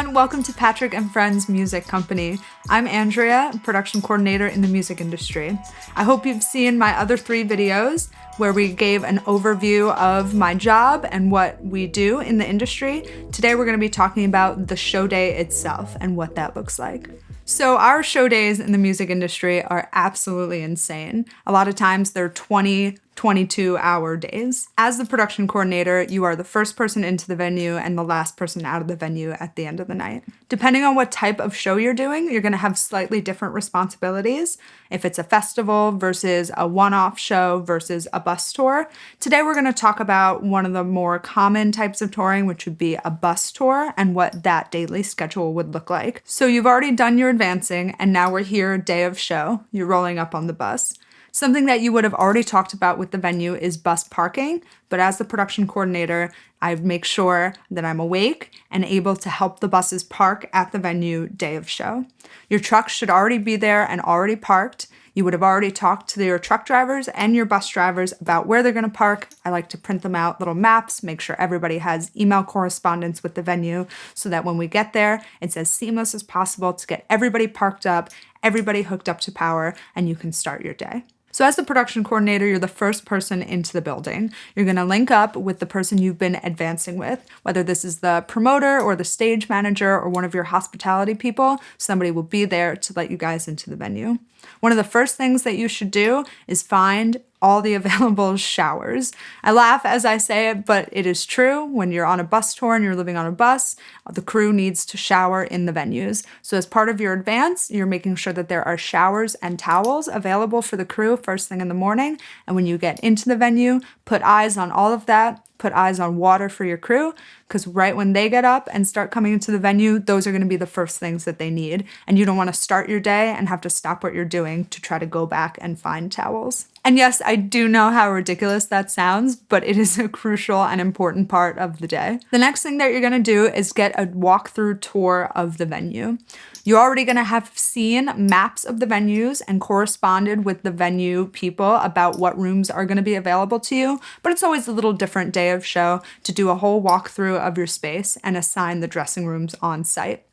everyone, welcome to Patrick and Friends Music Company. I'm Andrea, production coordinator in the music industry. I hope you've seen my other 3 videos where we gave an overview of my job and what we do in the industry. Today we're going to be talking about the show day itself and what that looks like. So our show days in the music industry are absolutely insane. A lot of times they're 22-hour days. As the production coordinator, you are the first person into the venue and the last person out of the venue at the end of the night. Depending on what type of show you're doing, you're going to have slightly different responsibilities. If it's a festival versus a one-off show versus a bus tour. Today we're going to talk about one of the more common types of touring, which would be a bus tour, and what that daily schedule would look like. So you've already done your advancing, and now we're here, day of show. You're rolling up on the bus. Something that you would have already talked about with the venue is bus parking, but as the production coordinator, I make sure that I'm awake and able to help the buses park at the venue day of show. Your truck should already be there and already parked. You would have already talked to your truck drivers and your bus drivers about where they're going to park. I like to print them out little maps, make sure everybody has email correspondence with the venue so that when we get there, it's as seamless as possible to get everybody parked up, everybody hooked up to power, and you can start your day. So as the production coordinator, you're the first person into the building. You're going to link up with the person you've been advancing with, whether this is the promoter or the stage manager or one of your hospitality people. Somebody will be there to let you guys into the venue. One of the first things that you should do is find all the available showers. I laugh as I say it, but it is true. When you're on a bus tour and you're living on a bus, the crew needs to shower in the venues. So as part of your advance, you're making sure that there are showers and towels available for the crew first thing in the morning. And when you get into the venue, put eyes on all of that. Put eyes on water for your crew, because right when they get up and start coming into the venue, those are going to be the first things that they need. And you don't want to start your day and have to stop what you're doing to try to go back and find towels. And yes, I do know how ridiculous that sounds, but it is a crucial and important part of the day. The next thing that you're going to do is get a walkthrough tour of the venue. You're already going to have seen maps of the venues and corresponded with the venue people about what rooms are going to be available to you, but it's always a little different day of show to do a whole walkthrough of your space and assign the dressing rooms on site.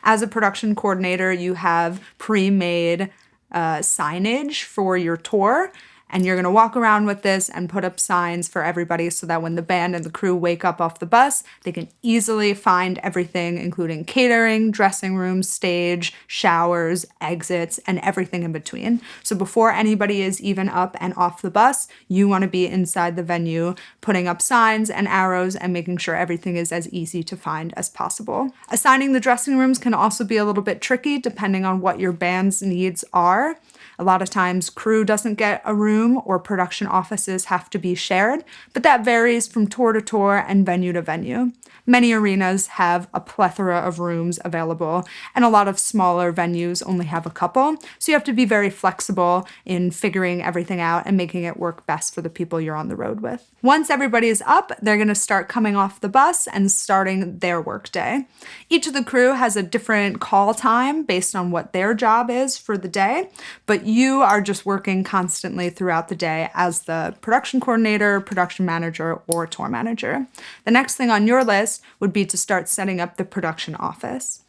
As a production coordinator, you have pre-made signage for your tour. And you're going to walk around with this and put up signs for everybody so that when the band and the crew wake up off the bus, they can easily find everything, including catering, dressing rooms, stage, showers, exits, and everything in between. So before anybody is even up and off the bus, you want to be inside the venue, putting up signs and arrows and making sure everything is as easy to find as possible. Assigning the dressing rooms can also be a little bit tricky depending on what your band's needs are. A lot of times crew doesn't get a room or production offices have to be shared, but that varies from tour to tour and venue to venue. Many arenas have a plethora of rooms available, and a lot of smaller venues only have a couple, so you have to be very flexible in figuring everything out and making it work best for the people you're on the road with. Once everybody is up, they're going to start coming off the bus and starting their work day. Each of the crew has a different call time based on what their job is for the day, but you are just working constantly throughout the day as the production coordinator, production manager, or tour manager. The next thing on your list would be to start setting up the production office.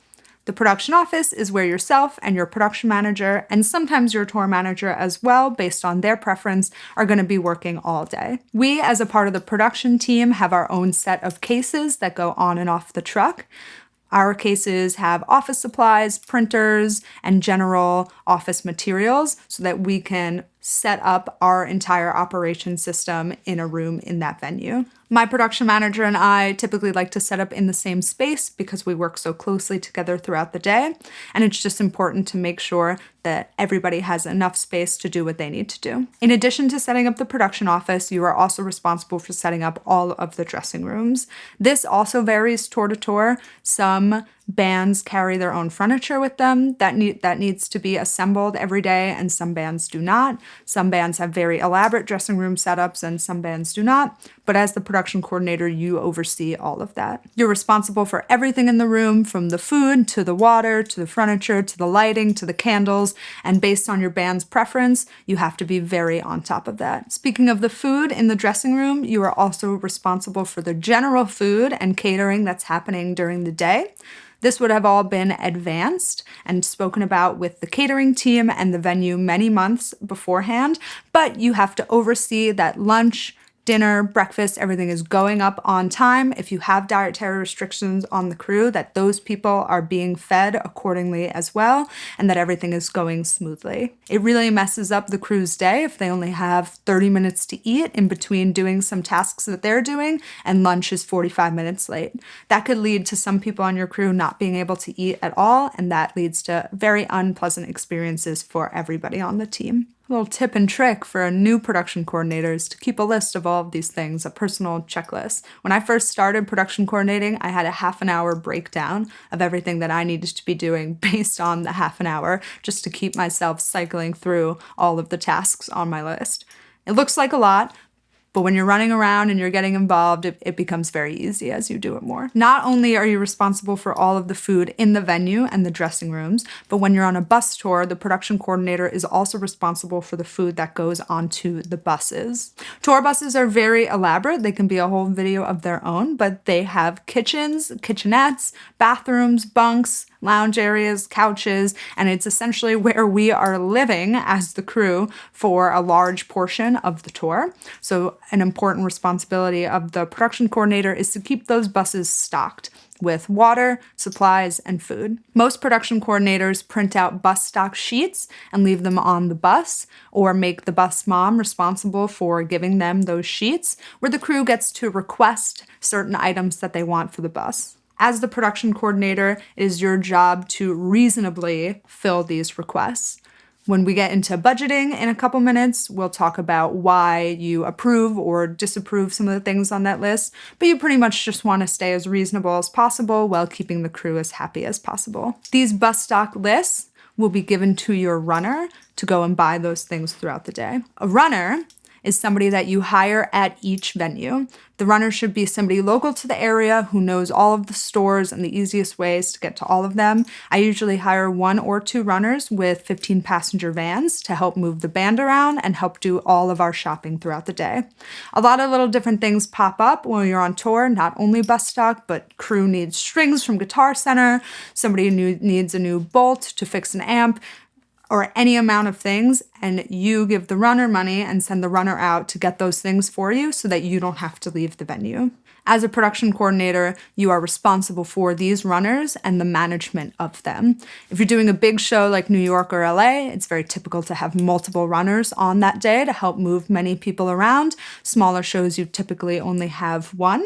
The production office is where yourself and your production manager, and sometimes your tour manager as well, based on their preference, are going to be working all day. We, as a part of the production team, have our own set of cases that go on and off the truck. Our cases have office supplies, printers, and general office materials so that we can set up our entire operation system in a room in that venue. My production manager and I typically like to set up in the same space because we work so closely together throughout the day, and it's just important to make sure that everybody has enough space to do what they need to do. In addition to setting up the production office, you are also responsible for setting up all of the dressing rooms. This also varies tour to tour. Some bands carry their own furniture with them that needs to be assembled every day, and some bands do not. Some bands have very elaborate dressing room setups and some bands do not. But as the production coordinator, you oversee all of that. You're responsible for everything in the room, from the food to the water to the furniture to the lighting to the candles, and based on your band's preference, you have to be very on top of that. Speaking of the food in the dressing room, you are also responsible for the general food and catering that's happening during the day. This would have all been advanced and spoken about with the catering team and the venue many months beforehand, but you have to oversee that lunch, dinner, breakfast, everything is going up on time. If you have dietary restrictions on the crew, that those people are being fed accordingly as well, and that everything is going smoothly. It really messes up the crew's day if they only have 30 minutes to eat in between doing some tasks that they're doing, and lunch is 45 minutes late. That could lead to some people on your crew not being able to eat at all, and that leads to very unpleasant experiences for everybody on the team. A little tip and trick for new production coordinators to keep a list of all of these things, a personal checklist. When I first started production coordinating, I had a half an hour breakdown of everything that I needed to be doing based on the half an hour, just to keep myself cycling through all of the tasks on my list. It looks like a lot, but when you're running around and you're getting involved, it becomes very easy as you do it more. Not only are you responsible for all of the food in the venue and the dressing rooms, but when you're on a bus tour, the production coordinator is also responsible for the food that goes onto the buses. Tour buses are very elaborate. They can be a whole video of their own, but they have kitchens, kitchenettes, bathrooms, bunks, lounge areas, couches, and it's essentially where we are living as the crew for a large portion of the tour. So an important responsibility of the production coordinator is to keep those buses stocked with water, supplies, and food. Most production coordinators print out bus stock sheets and leave them on the bus, or make the bus mom responsible for giving them those sheets, where the crew gets to request certain items that they want for the bus. As the production coordinator, it is your job to reasonably fill these requests. When we get into budgeting in a couple minutes, we'll talk about why you approve or disapprove some of the things on that list, but you pretty much just want to stay as reasonable as possible while keeping the crew as happy as possible. These bus stock lists will be given to your runner to go and buy those things throughout the day. A runner is somebody that you hire at each venue. The runner should be somebody local to the area who knows all of the stores and the easiest ways to get to all of them. I usually hire 1 or 2 runners with 15-passenger vans to help move the band around and help do all of our shopping throughout the day. A lot of little different things pop up when you're on tour, not only bus stock, but crew needs strings from Guitar Center, somebody needs a new bolt to fix an amp, or any amount of things, and you give the runner money and send the runner out to get those things for you so that you don't have to leave the venue. As a production coordinator, you are responsible for these runners and the management of them. If you're doing a big show like New York or LA, it's very typical to have multiple runners on that day to help move many people around. Smaller shows, you typically only have 1,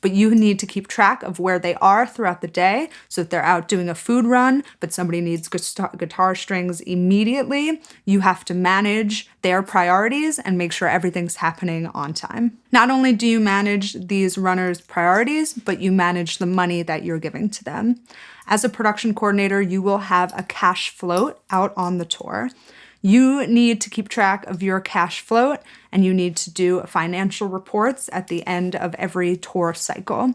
but you need to keep track of where they are throughout the day. So if they're out doing a food run, but somebody needs guitar strings immediately, you have to manage their priorities and make sure everything's happening on time. Not only do you manage these runners' priorities, but you manage the money that you're giving to them. As a production coordinator, you will have a cash float out on the tour. You need to keep track of your cash float, and you need to do financial reports at the end of every tour cycle.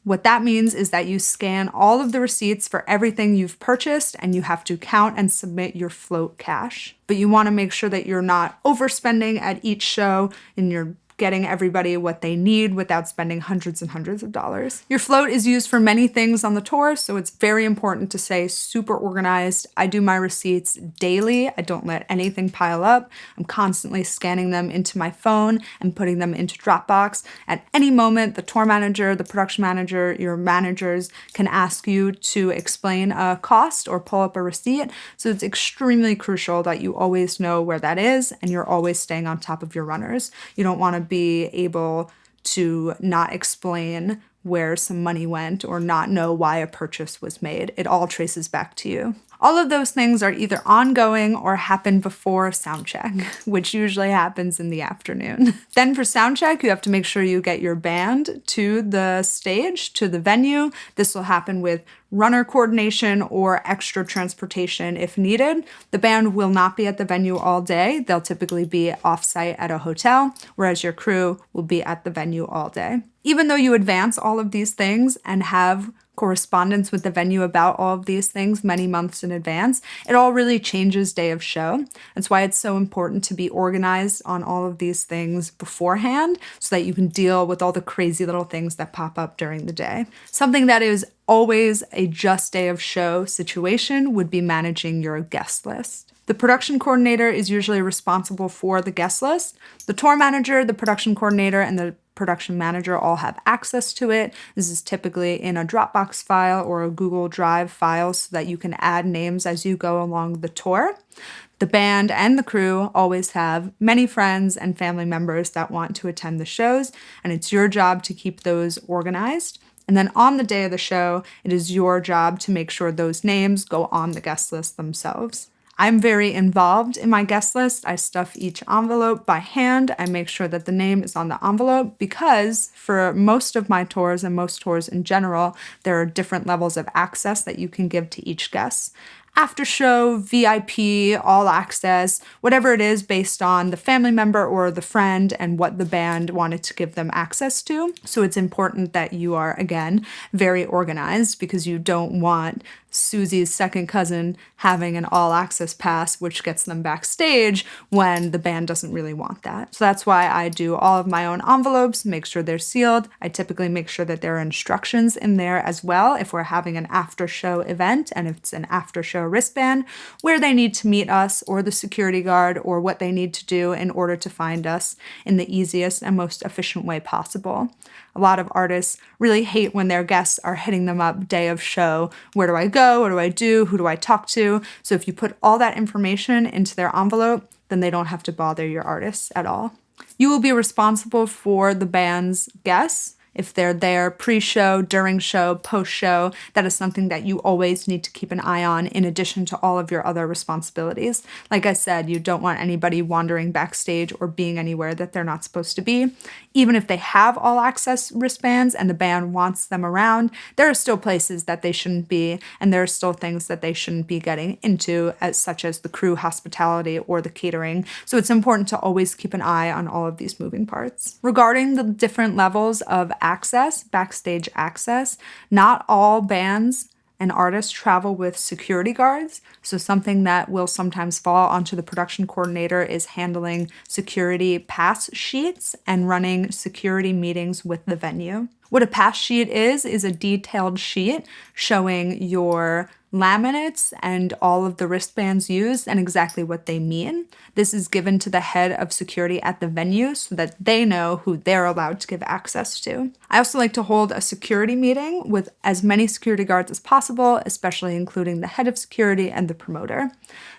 What that means is that you scan all of the receipts for everything you've purchased, and you have to count and submit your float cash. But you want to make sure that you're not overspending at each show and you're getting everybody what they need without spending hundreds and hundreds of dollars. Your float is used for many things on the tour, so it's very important to stay super organized. I do my receipts daily. I don't let anything pile up. I'm constantly scanning them into my phone and putting them into Dropbox. At any moment, the tour manager, the production manager, your managers can ask you to explain a cost or pull up a receipt. So it's extremely crucial that you always know where that is and you're always staying on top of your runners. You don't want to be able to not explain where some money went or not know why a purchase was made. It all traces back to you. All of those things are either ongoing or happen before sound check, which usually happens in the afternoon. Then for sound check, you have to make sure you get your band to the stage, to the venue. This will happen with runner coordination or extra transportation if needed. The band will not be at the venue all day. They'll typically be off-site at a hotel, whereas your crew will be at the venue all day. Even though you advance all of these things and have correspondence with the venue about all of these things many months in advance. It all really changes day of show. That's why it's so important to be organized on all of these things beforehand so that you can deal with all the crazy little things that pop up during the day. Something that is always a just day of show situation would be managing your guest list. The production coordinator is usually responsible for the guest list. The tour manager, the production coordinator, and the production manager all have access to it. This is typically in a Dropbox file or a Google Drive file so that you can add names as you go along the tour. The band and the crew always have many friends and family members that want to attend the shows, and it's your job to keep those organized. And then on the day of the show, it is your job to make sure those names go on the guest list themselves. I'm very involved in my guest list. I stuff each envelope by hand. I make sure that the name is on the envelope because for most of my tours and most tours in general, there are different levels of access that you can give to each guest. After show, VIP, all access, whatever it is based on the family member or the friend and what the band wanted to give them access to. So it's important that you are, again, very organized because you don't want Susie's second cousin having an all access pass, which gets them backstage when the band doesn't really want that. So that's why I do all of my own envelopes, make sure they're sealed. I typically make sure that there are instructions in there as well if we're having an after show event and if it's an after show wristband, where they need to meet us or the security guard or what they need to do in order to find us in the easiest and most efficient way possible. A lot of artists really hate when their guests are hitting them up day of show. Where do I go? What do I do? Who do I talk to? So if you put all that information into their envelope, then they don't have to bother your artists at all. You will be responsible for the band's guests. If they're there pre-show, during show, post-show, that is something that you always need to keep an eye on in addition to all of your other responsibilities. Like I said, you don't want anybody wandering backstage or being anywhere that they're not supposed to be. Even if they have all access wristbands and the band wants them around, there are still places that they shouldn't be, and there are still things that they shouldn't be getting into, such as the crew hospitality or the catering. So it's important to always keep an eye on all of these moving parts. Regarding the different levels of access, backstage access, not all bands and artists travel with security guards. So something that will sometimes fall onto the production coordinator is handling security pass sheets and running security meetings with the venue. What a pass sheet is a detailed sheet showing your laminates and all of the wristbands used and exactly what they mean. This is given to the head of security at the venue so that they know who they're allowed to give access to. I also like to hold a security meeting with as many security guards as possible, especially including the head of security and the promoter.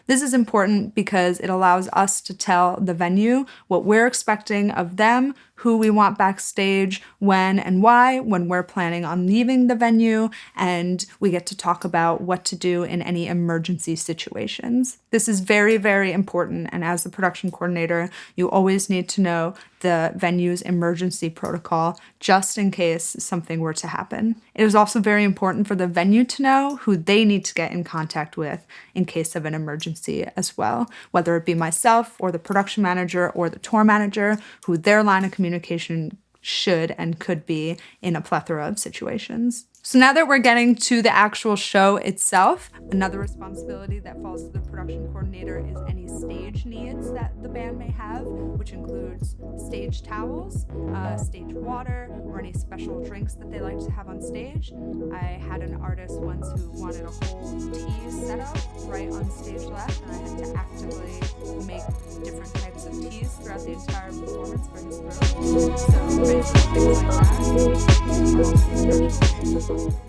This is important because it allows us to tell the venue what we're expecting of them, who we want backstage, when and why, when we're planning on leaving the venue, and we get to talk about what to do in any emergency situations. This is very, very important, and as the production coordinator, you always need to know the venue's emergency protocol just in case something were to happen. It is also very important for the venue to know who they need to get in contact with in case of an emergency as well, whether it be myself or the production manager or the tour manager, who their line of communication should and could be in a plethora of situations. So now that we're getting to the actual show itself, another responsibility that falls to the production coordinator is any stage needs that the band may have, which includes stage towels, stage water, or any special drinks that they like to have on stage. I had an artist once who wanted a whole tea setup right on stage left, and I had to actively make different types of teas throughout the entire performance for his throat. So basically things like that.